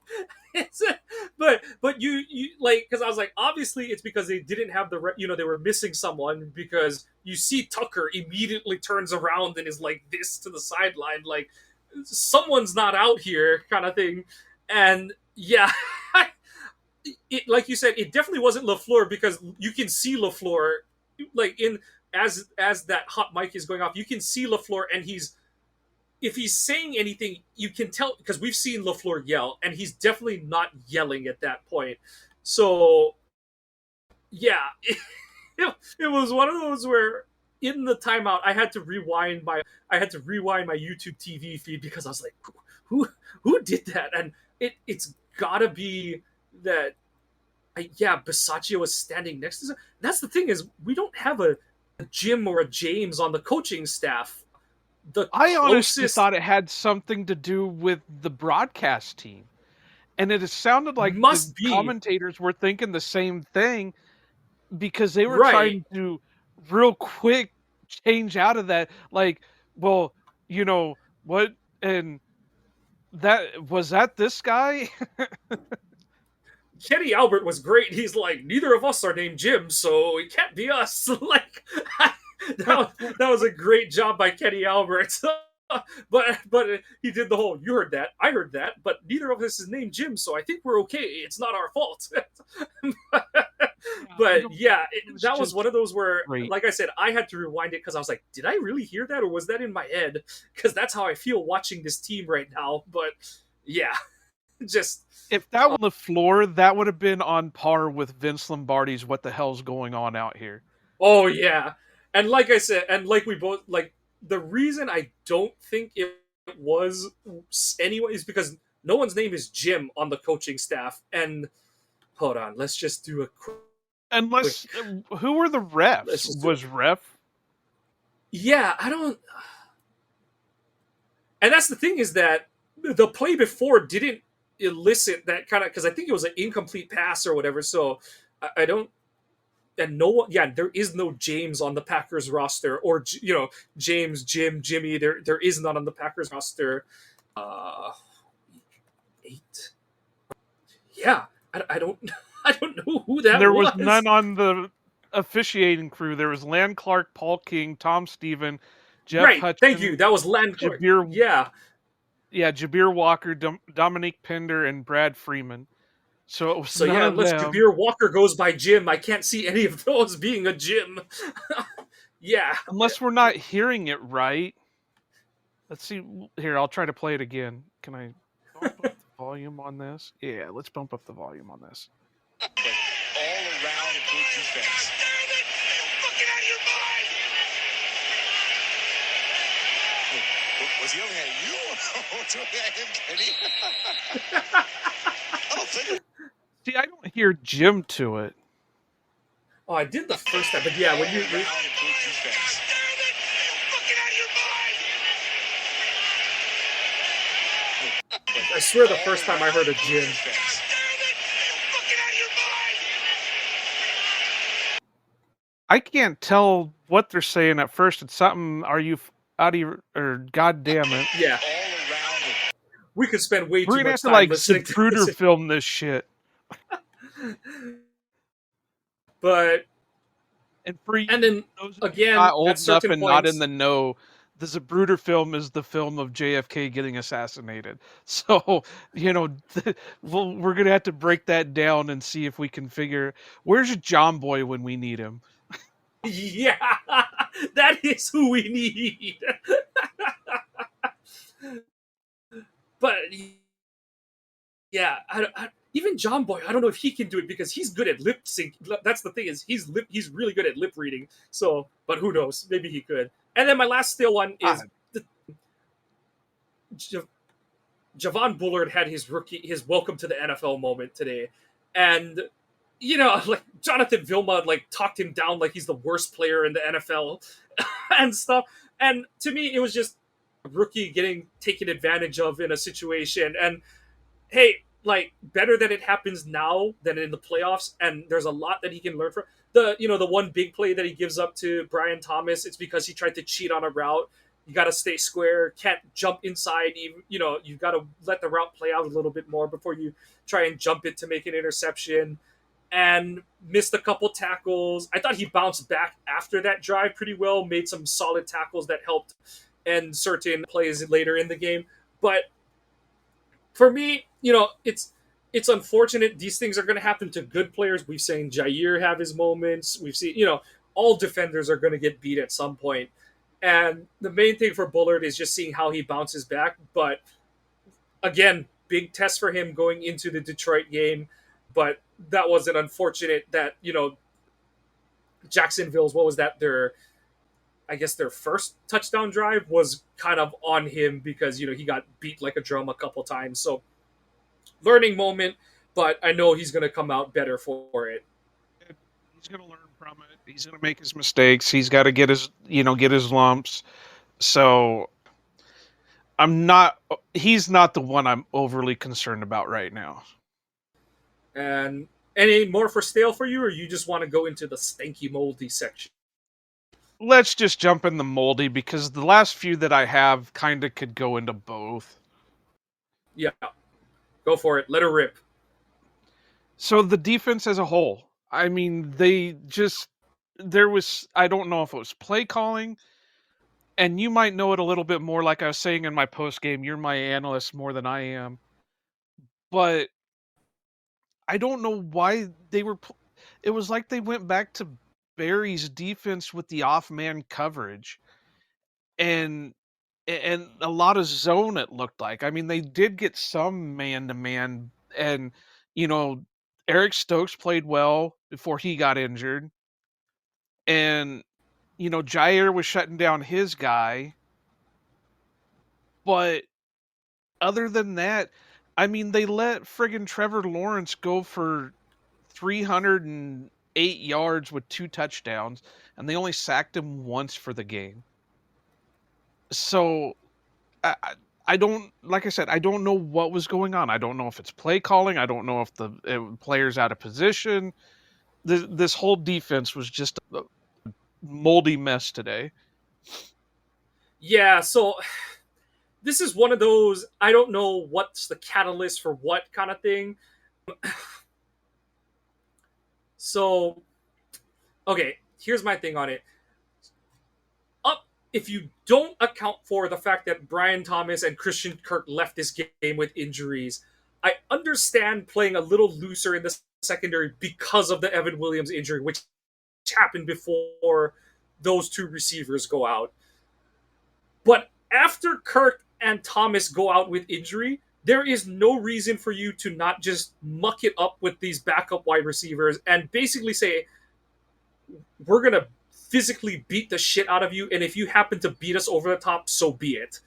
S1: it's but you like, because I was like, obviously it's because they didn't have they were missing someone, because you see Tucker immediately turns around and is like this to the sideline, like someone's not out here kind of thing. And yeah, it, like you said, it definitely wasn't LaFleur, because you can see LaFleur, like in as that hot mic is going off, you can see LaFleur, and if he's saying anything, you can tell, because we've seen LaFleur yell, and he's definitely not yelling at that point. So yeah, it was one of those where in the timeout I had to rewind my YouTube TV feed, because I was like, who did that? And it's gotta be that. Yeah, Bisaccia was standing next to him. That's the thing, is we don't have a Jim or a James on the coaching staff. The
S2: I honestly
S1: closest
S2: thought it had something to do with the broadcast team. And it sounded like the
S1: must be
S2: commentators were thinking the same thing because they were
S1: right.
S2: trying to real quick change out of that. Like, well, what? And that this guy?
S1: Kenny Albert was great. He's like, neither of us are named Jim, so it can't be us. Like that was a great job by Kenny Albert. but he did the whole, you heard that, I heard that, but neither of us is named Jim, so I think we're okay. It's not our fault.
S2: I
S1: But
S2: don't.
S1: yeah,
S2: It was
S1: that was
S2: just
S1: one of those where,
S2: great.
S1: like I said, I had to rewind it, because I was like, did I really hear that, or was that in my head? Because that's how I feel watching this team right now. But yeah, just
S2: If that was on the floor, that would have been on par with Vince Lombardi's "What the hell's going on out here?"
S1: oh yeah. And like I said, and like we both, like, the reason I don't think it was anyway is because no one's name is Jim on the coaching staff. And hold on, let's just do a quick
S2: Unless who were the
S1: let's
S2: refs?
S1: just do,
S2: Was ref?
S1: yeah, I don't. And that's the thing, is that the play before didn't elicit that kind of, because I think it was an incomplete pass or whatever. So I don't. And no one, yeah, there is no James on the Packers roster, or James, Jim, Jimmy. There is none on the Packers roster. Uh, 8. Yeah, I don't I don't know who that
S2: There was
S1: was.
S2: none on the officiating crew. There was Land Clark, Paul King, Tom Steven, Jeff
S1: Right, thank you.
S2: Hudson,
S1: That was Land Clark.
S2: Jabir,
S1: Yeah.
S2: Jabir Walker, Dominique Pender, and Brad Freeman. So it was
S1: So
S2: none
S1: yeah,
S2: of
S1: unless
S2: them.
S1: Jabir Walker goes by Jim, I can't see any of those being a Jim. Yeah.
S2: Unless we're not hearing it right. Let's see. Here, I'll try to play it again. Can I bump up the volume on this? Yeah, let's bump up the volume on this.
S3: But all around good defense. Looking out of your mind. Was he yelling at you or was he yelling at him, Kenny? I don't think.
S2: See, I don't hear Jim to it.
S1: Oh, I did the first time, but yeah, when you
S3: All around good defense.
S1: I swear the first time I heard a Jim.
S2: I can't tell what they're saying at first. It's something. Are you out of your or God damn it?
S1: Yeah,
S3: All around.
S1: we could spend way
S2: We're
S1: too
S2: gonna have
S1: much
S2: to
S1: time
S2: like
S1: listening to
S2: Zapruder
S1: this.
S2: film this shit.
S1: But
S2: And for you,
S1: and then
S2: those of you
S1: again,
S2: not old
S1: at
S2: enough
S1: certain
S2: and not in
S1: points,
S2: the know, the Zapruder film is the film of JFK getting assassinated. So we're gonna have to break that down and see if we can figure where's John Boy when we need him.
S1: yeah, that is who we need. But yeah, even John Boy, I don't know if he can do it because he's good at lip sync. That's the thing is he's really good at lip reading. So, but who knows? Maybe he could. And then my last still one is Javon Bullard had his welcome to the NFL moment today, and like Jonathan Vilma like talked him down like he's the worst player in the NFL and stuff. And to me, it was just a rookie getting taken advantage of in a situation. And hey, like better that it happens now than in the playoffs. And there's a lot that he can learn from. The one big play that he gives up to Brian Thomas, it's because he tried to cheat on a route. You got to stay square, can't jump inside. Even you've got to let the route play out a little bit more before you try and jump it to make an interception. And missed a couple tackles. I thought he bounced back after that drive pretty well, made some solid tackles that helped end certain plays later in the game. But for me, it's unfortunate. These things are going to happen to good players. We've seen Jair have his moments. We've seen, all defenders are going to get beat at some point. And the main thing for Bullard is just seeing how he bounces back. But again, big test for him going into the Detroit game. But that was an unfortunate that, Jacksonville's, what was that? I guess their first touchdown drive was kind of on him because, he got beat like a drum a couple times. So learning moment, but I know he's going to come out better for it.
S2: He's going to learn from it. He's going to make his mistakes. He's got to get his lumps. So he's not the one I'm overly concerned about right now.
S1: And any more for stale for you, or you just want to go into the stanky moldy section?
S2: Let's just jump in the moldy because the last few that I have kind of could go into both.
S1: Yeah, go for it. Let her rip.
S2: So the defense as a whole, I mean, I don't know if it was play calling, and you might know it a little bit more. Like I was saying in my post game, you're my analyst more than I am, but I don't know why it was like they went back to Barry's defense with the off-man coverage and a lot of zone, it looked like. I mean, they did get some man-to-man, and, Eric Stokes played well before he got injured. And, Jair was shutting down his guy. But other than that, I mean, they let friggin' Trevor Lawrence go for 308 yards with 2 touchdowns, and they only sacked him once for the game. So, I don't, like I said, I don't know what was going on. I don't know if it's play calling. I don't know if the player's out of position. This whole defense was just a moldy mess today.
S1: Yeah, so this is one of those, I don't know what's the catalyst for what kind of thing. So, okay, here's my thing on it. If you don't account for the fact that Brian Thomas and Christian Kirk left this game with injuries, I understand playing a little looser in the secondary because of the Evan Williams injury, which happened before those two receivers go out. But after Kirk and Thomas go out with injury, there is no reason for you to not just muck it up with these backup wide receivers and basically say, we're going to physically beat the shit out of you, and if you happen to beat us over the top, so be it.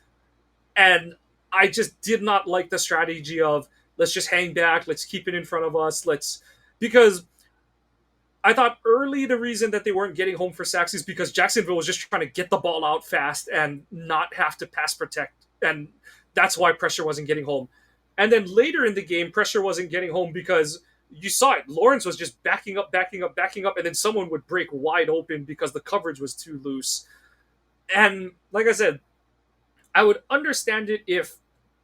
S1: And I just did not like the strategy of let's just hang back, let's keep it in front of us, because I thought early the reason that they weren't getting home for sacks is because Jacksonville was just trying to get the ball out fast and not have to pass protect. And that's why pressure wasn't getting home. And then later in the game, pressure wasn't getting home because you saw it. Lawrence was just backing up, and then someone would break wide open because the coverage was too loose. And like I said, I would understand it if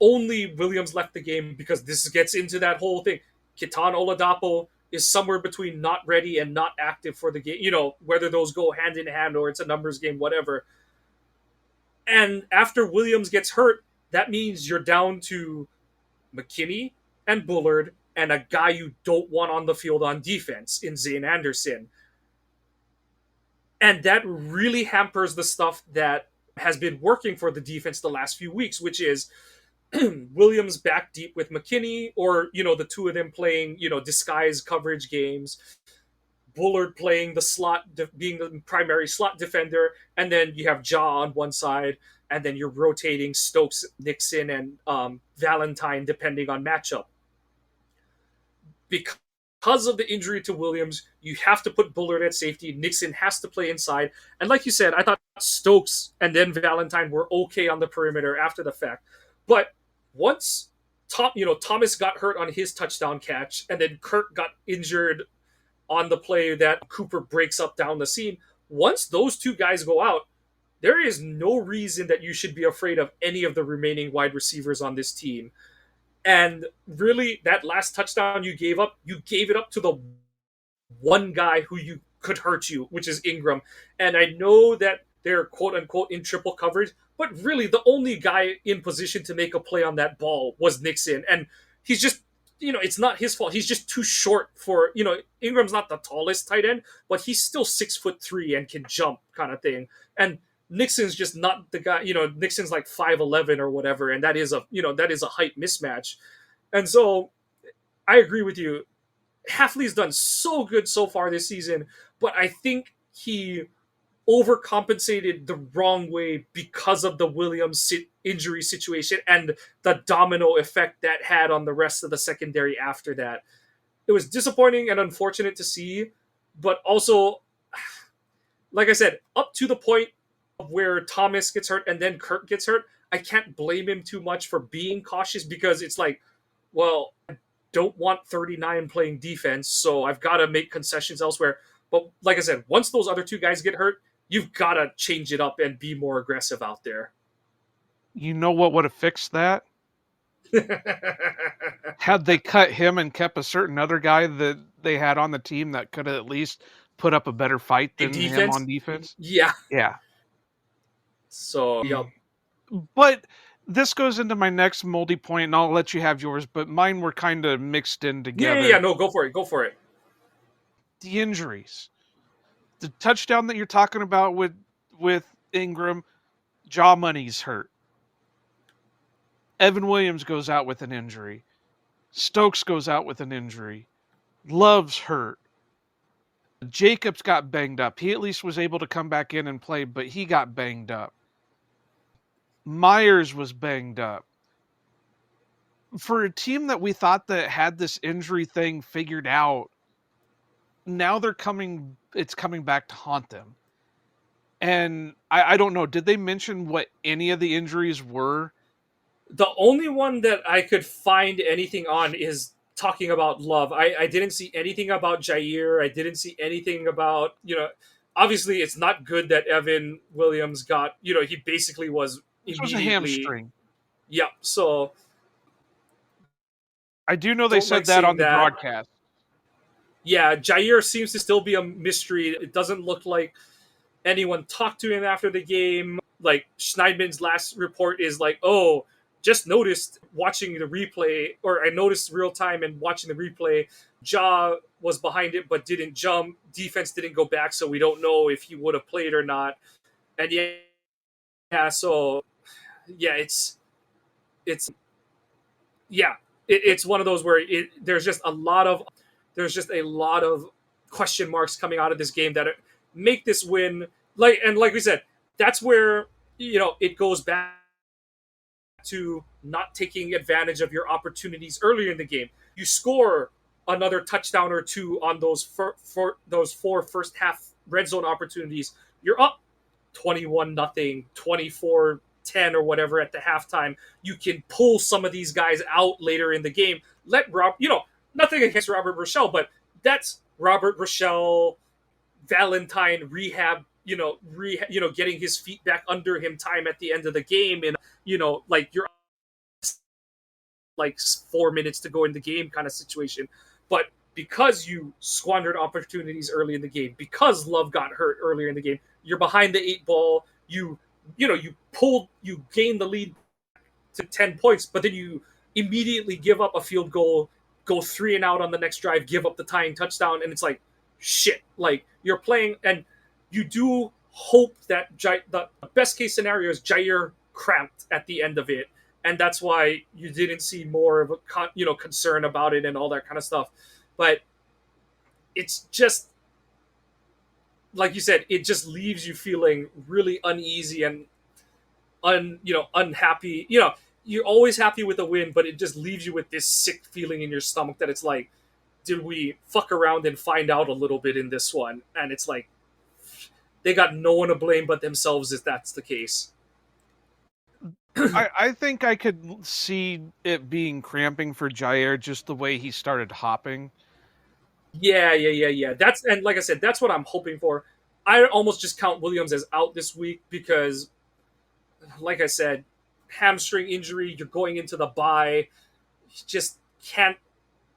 S1: only Williams left the game, because this gets into that whole thing. Kitan Oladapo is somewhere between not ready and not active for the game. Whether those go hand in hand or it's a numbers game, whatever. And after Williams gets hurt, that means you're down to McKinney and Bullard and a guy you don't want on the field on defense in Zane Anderson. And that really hampers the stuff that has been working for the defense the last few weeks, which is Williams back deep with McKinney, or, the two of them playing, disguise coverage games. Bullard playing the slot, being the primary slot defender, and then you have Ja on one side, and then you're rotating Stokes, Nixon, and Valentine depending on matchup. Because of the injury to Williams, you have to put Bullard at safety. Nixon has to play inside. And like you said, I thought Stokes and then Valentine were okay on the perimeter after the fact. But once Thomas got hurt on his touchdown catch, and then Kirk got injured on the play that Cooper breaks up down the seam, once those two guys go out, there is no reason that you should be afraid of any of the remaining wide receivers on this team. And really, that last touchdown you gave it up to the one guy who you could hurt you, which is Ingram. And I know that they're quote unquote in triple coverage, but really the only guy in position to make a play on that ball was Nixon. And he's just, it's not his fault. He's just too short for, Ingram's not the tallest tight end, but he's still 6'3" and can jump, kind of thing. And Nixon's just not the guy, Nixon's like 5'11" or whatever, and that is a height mismatch. And so I agree with you. Hafley's done so good so far this season, but I think he overcompensated the wrong way because of the Williams injury situation and the domino effect that had on the rest of the secondary after that. It was disappointing and unfortunate to see, but also, like I said, up to the point where Thomas gets hurt and then Kirk gets hurt, I can't blame him too much for being cautious, because it's like, well, I don't want 39 playing defense, so I've got to make concessions elsewhere. But like I said, once those other two guys get hurt, you've got to change it up and be more aggressive out there.
S2: You know what would have fixed that? Had they cut him and kept a certain other guy that they had on the team that could have at least put up a better fight than him on defense.
S1: Yeah. So, yep.
S2: But this goes into my next moldy point, and I'll let you have yours, but mine were kind of mixed in together.
S1: Yeah, no, go for it.
S2: The injuries. The touchdown that you're talking about with Ingram, Jaw Money's hurt. Evan Williams goes out with an injury. Stokes goes out with an injury. Love's hurt. Jacobs got banged up. He at least was able to come back in and play, but he got banged up. Myers was banged up. For a team that we thought that had this injury thing figured out, now it's coming back to haunt them. And I don't know, did they mention what any of the injuries were?
S1: The only one that I could find anything on is talking about Love. I didn't see anything about Jair. I didn't see anything about, obviously it's not good that Evan Williams got, he basically was
S2: This was a hamstring.
S1: Yeah, so
S2: I do know they said that on the broadcast.
S1: Yeah, Jair seems to still be a mystery. It doesn't look like anyone talked to him after the game. Like, Schneidman's last report is like, oh, just noticed watching the replay, or I noticed real time and watching the replay, Ja was behind it but didn't jump. Defense didn't go back, so we don't know if he would have played or not. And so it's one of those where there's just a lot of question marks coming out of this game that make this win, like we said, that's where it goes back to not taking advantage of your opportunities earlier in the game. You score another touchdown or two on those those four first half red zone opportunities. You're up 21-0, 24-10 or whatever at the halftime. You can pull some of these guys out later in the game. Let Rob, nothing against Robert Rochelle, but that's Robert Rochelle, Valentine rehab, getting his feet back under him time at the end of the game. And, like you're like 4 minutes to go in the game kind of situation. But because you squandered opportunities early in the game, because Love got hurt earlier in the game, you're behind the 8 ball. You gain the lead to 10 points, but then you immediately give up a field goal, go 3-and-out on the next drive, give up the tying touchdown, and it's like, shit. Like, you're playing, and you do hope that the best case scenario is Jair cramped at the end of it, and that's why you didn't see more of a concern about it and all that kind of stuff. But it's just, like you said, it just leaves you feeling really uneasy and unhappy. You're always happy with a win, but it just leaves you with this sick feeling in your stomach that it's like, did we fuck around and find out a little bit in this one? And it's like, they got no one to blame but themselves if that's the case.
S2: I think I could see it being cramping for Jair, just the way he started hopping.
S1: Yeah. And like I said, that's what I'm hoping for. I almost just count Williams as out this week because, like I said, hamstring injury, you're going into the bye. You just can't,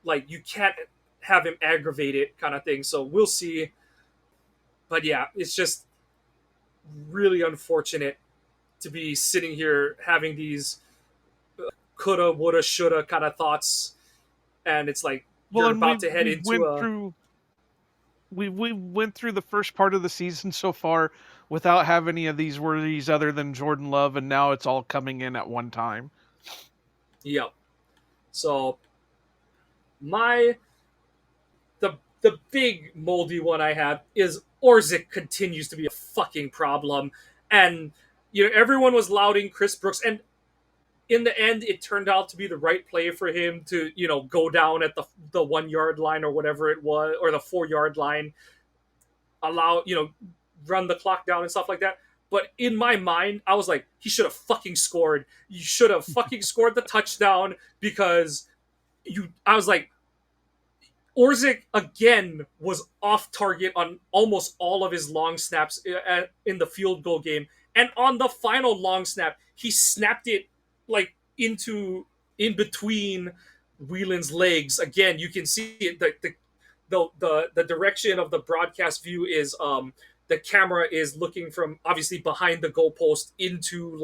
S1: you can't have him aggravate it kind of thing. So we'll see. But yeah, it's just really unfortunate to be sitting here having these coulda, woulda, shoulda kind of thoughts. And it's like, you're about to head into
S2: we went through the first part of the season so far without having any of these worries other than Jordan Love, and now it's all coming in at one time.
S1: Yep. So the big moldy one I have is Orzik continues to be a fucking problem. And everyone was lauding Chris Brooks, and in the end it turned out to be the right play for him to go down at the 1 yard line or whatever it was, or the 4 yard line, run the clock down and stuff like that. But in my mind, I was like, he should have fucking scored. You should have fucking scored the touchdown, because I was like, Orzik again was off target on almost all of his long snaps in the field goal game. And on the final long snap, he snapped it in between Whelan's legs. Again, you can see it. The direction of the broadcast view is the camera is looking from obviously behind the goalpost into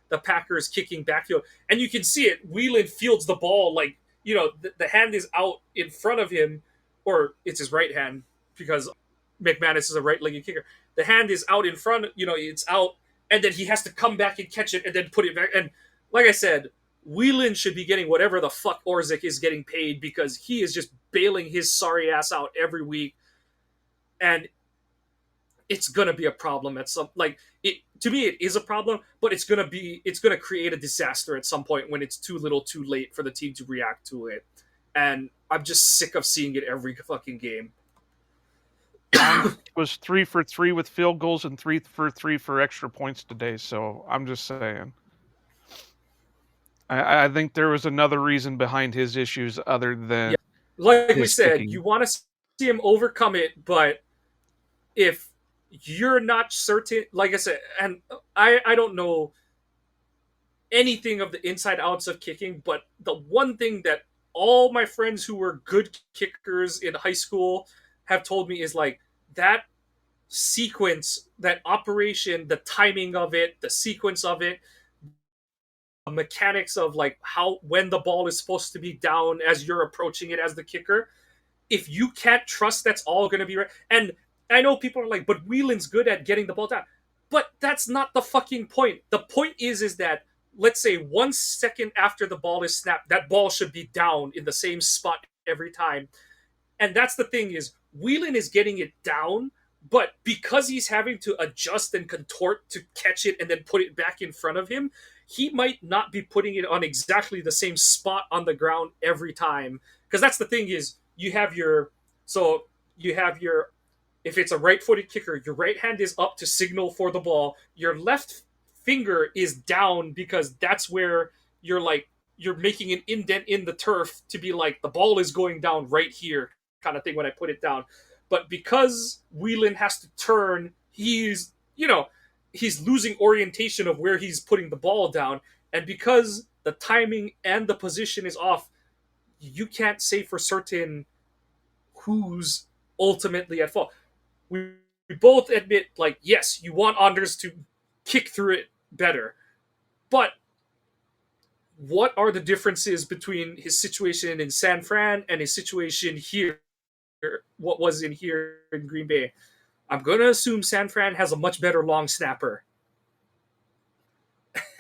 S1: the Packers kicking backfield, and you can see it. Whelan fields the ball the hand is out in front of him, or it's his right hand because McManus is a right-legged kicker. The hand is out in front, it's out, and then he has to come back and catch it and then put it back. And like I said, Whelan should be getting whatever the fuck Orzik is getting paid, because he is just bailing his sorry ass out every week. And it's gonna be a problem at some to me it is a problem, but it's gonna create a disaster at some point when it's too little too late for the team to react to it. And I'm just sick of seeing it every fucking game.
S2: Was 3 for 3 with field goals and 3 for 3 for extra points today, so I'm just saying. I think there was another reason behind his issues other than
S1: like we said, you want to see him overcome it, but if you're not certain, like I said, and I don't know anything of the inside outs of kicking, but the one thing that all my friends who were good kickers in high school have told me is that sequence, that operation, the timing of it, the sequence of it, the mechanics of when the ball is supposed to be down as you're approaching it as the kicker. If you can't trust that's all going to be right, and I know people are like, but Whelan's good at getting the ball down. But that's not the fucking point. The point is that, let's say 1 second after the ball is snapped, that ball should be down in the same spot every time. And that's the thing is, Whelan is getting it down, but because he's having to adjust and contort to catch it and then put it back in front of him, he might not be putting it on exactly the same spot on the ground every time. Because that's the thing is you have your if it's a right-footed kicker, your right hand is up to signal for the ball. Your left finger is down because that's where you're making an indent in the turf to be like the ball is going down right here kind of thing when I put it down. But because Whelan has to turn, he's losing orientation of where he's putting the ball down, and because the timing and the position is off, you can't say for certain who's ultimately at fault. We both admit, like, yes, you want Anders to kick through it better, but what are the differences between his situation in San Fran and his situation here? What was in here in Green Bay? I'm going to assume San Fran has a much better long snapper.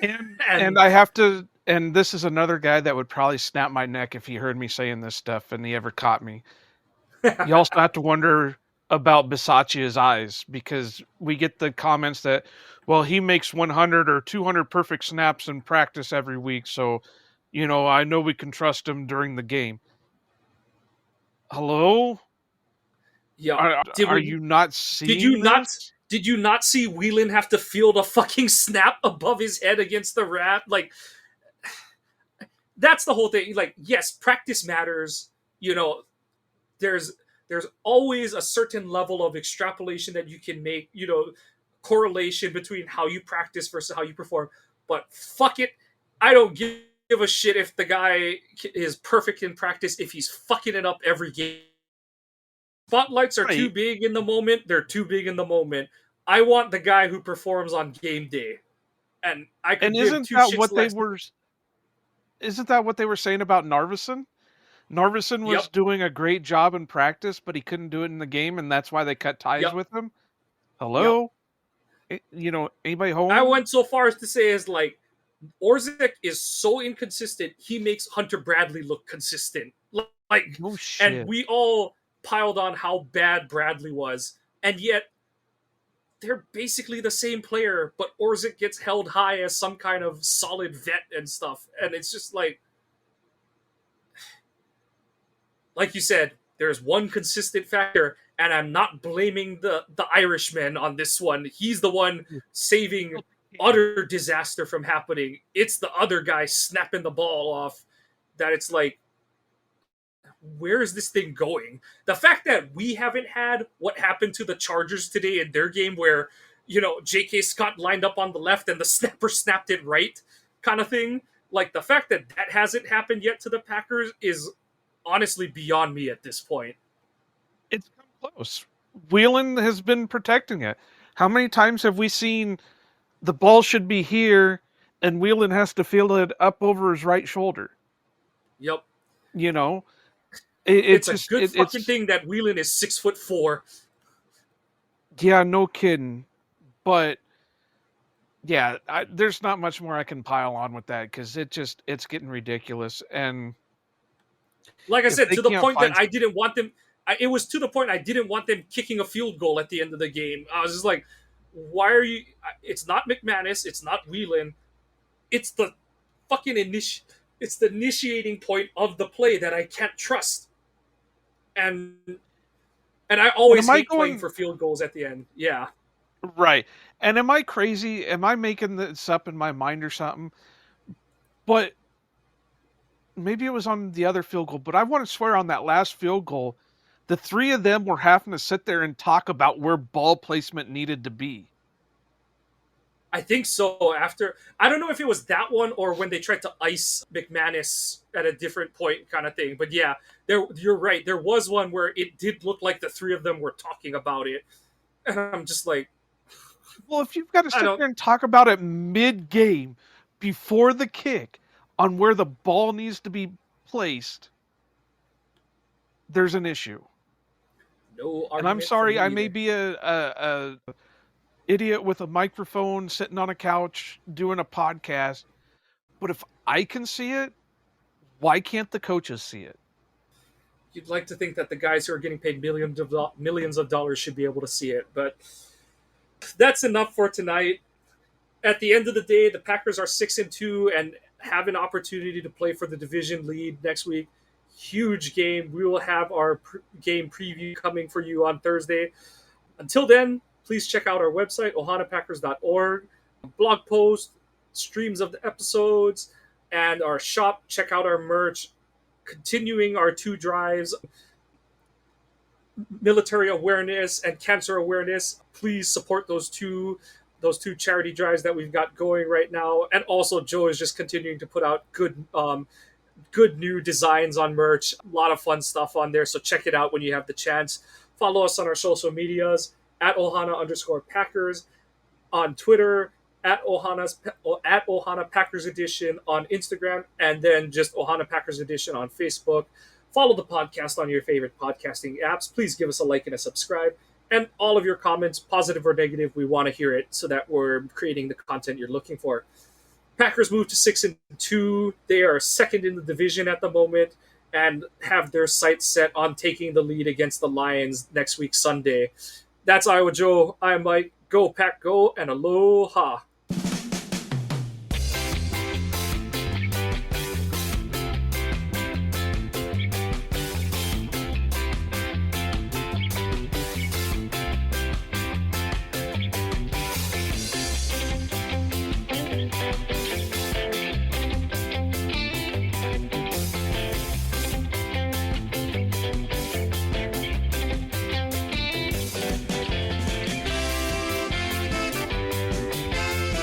S2: And I have to, and this is another guy that would probably snap my neck if he heard me saying this stuff and he ever caught me. You also have to wonder about Bisaccia's eyes, because we get the comments that, well, he makes 100 or 200 perfect snaps in practice every week, so, I know we can trust him during the game. Hello?
S1: Yeah.
S2: Are you not seeing this?
S1: Did you not see Whelan have to field a fucking snap above his head against the rat? Like, that's the whole thing. Like, yes, practice matters. There's always a certain level of extrapolation that you can make, correlation between how you practice versus how you perform. But fuck it, I don't give a shit if the guy is perfect in practice if he's fucking it up every game. Spotlights are too big in the moment. They're too big in the moment. I want the guy who performs on game day. And I can give
S2: isn't
S1: two
S2: that
S1: shits
S2: what
S1: less.
S2: Isn't that what they were saying about Narveson? Narveson was doing a great job in practice, but he couldn't do it in the game, and that's why they cut ties with him. Hello? Anybody home?
S1: I went so far as to say Orzik is so inconsistent, he makes Hunter Bradley look consistent.
S2: No shit.
S1: And we all piled on how bad Bradley was, and yet they're basically the same player, but Orzik gets held high as some kind of solid vet and stuff, and it's just like you said, there's one consistent factor, and I'm not blaming the Irishman on this one. He's the one saving utter disaster from happening. It's the other guy snapping the ball off that it's like, where is this thing going? The fact that we haven't had what happened to the Chargers today in their game where, J.K. Scott lined up on the left and the snapper snapped it right kind of thing. Like, the fact that hasn't happened yet to the Packers is honestly beyond me at this point.
S2: It's come close. Whelan has been protecting it. How many times have we seen the ball should be here and Whelan has to field it up over his right shoulder?
S1: Yep.
S2: It's
S1: a good fucking thing that Whelan is 6'4".
S2: Yeah, no kidding. But yeah, there's not much more I can pile on with that because it's getting ridiculous. And
S1: like I said, to the point that I didn't want them. It was to the point I didn't want them kicking a field goal at the end of the game. I was just like, why are you? It's not McManus. It's not Whelan. It's the fucking It's the initiating point of the play that I can't trust. And I always hate playing for field goals at the end. Yeah.
S2: Right. And am I crazy? Am I making this up in my mind or something? But maybe it was on the other field goal, but I want to swear on that last field goal, the three of them were having to sit there and talk about where ball placement needed to be.
S1: I think so. I don't know if it was that one or when they tried to ice McManus at a different point kind of thing. But yeah, you're right. There was one where it did look like the three of them were talking about it. And I'm just like...
S2: Well, if you've got to sit there and talk about it mid-game, before the kick, on where the ball needs to be placed, there's an issue.
S1: No argument.
S2: And I'm sorry, I may be a idiot with a microphone sitting on a couch doing a podcast, but if I can see it, why can't the coaches see it?
S1: You'd like to think that the guys who are getting paid millions of dollars should be able to see it, but that's enough for tonight. at the end of the day, the Packers are 6-2 and have an opportunity to play for the division lead next week. Huge game. We will have our game preview coming for you on Thursday. Until then, please check out our website, ohanapackers.org, blog posts, streams of the episodes, and our shop. Check out our merch. Continuing our 2 drives, military awareness and cancer awareness. Please support those two charity drives that we've got going right now. And also, Joe is just continuing to put out good new designs on merch. A lot of fun stuff on there, so check it out when you have the chance. Follow us on our social medias at Ohana_Packers on Twitter, at Ohana Packers Edition on Instagram, and then just Ohana Packers Edition on Facebook. Follow the podcast on your favorite podcasting apps. Please give us a like and a subscribe. And all of your comments, positive or negative, we want to hear it so that we're creating the content you're looking for. Packers moved to 6-2. They are second in the division at the moment and have their sights set on taking the lead against the Lions next week, Sunday. That's Iowa Joe. I'm Mike. Go Pack Go, and aloha.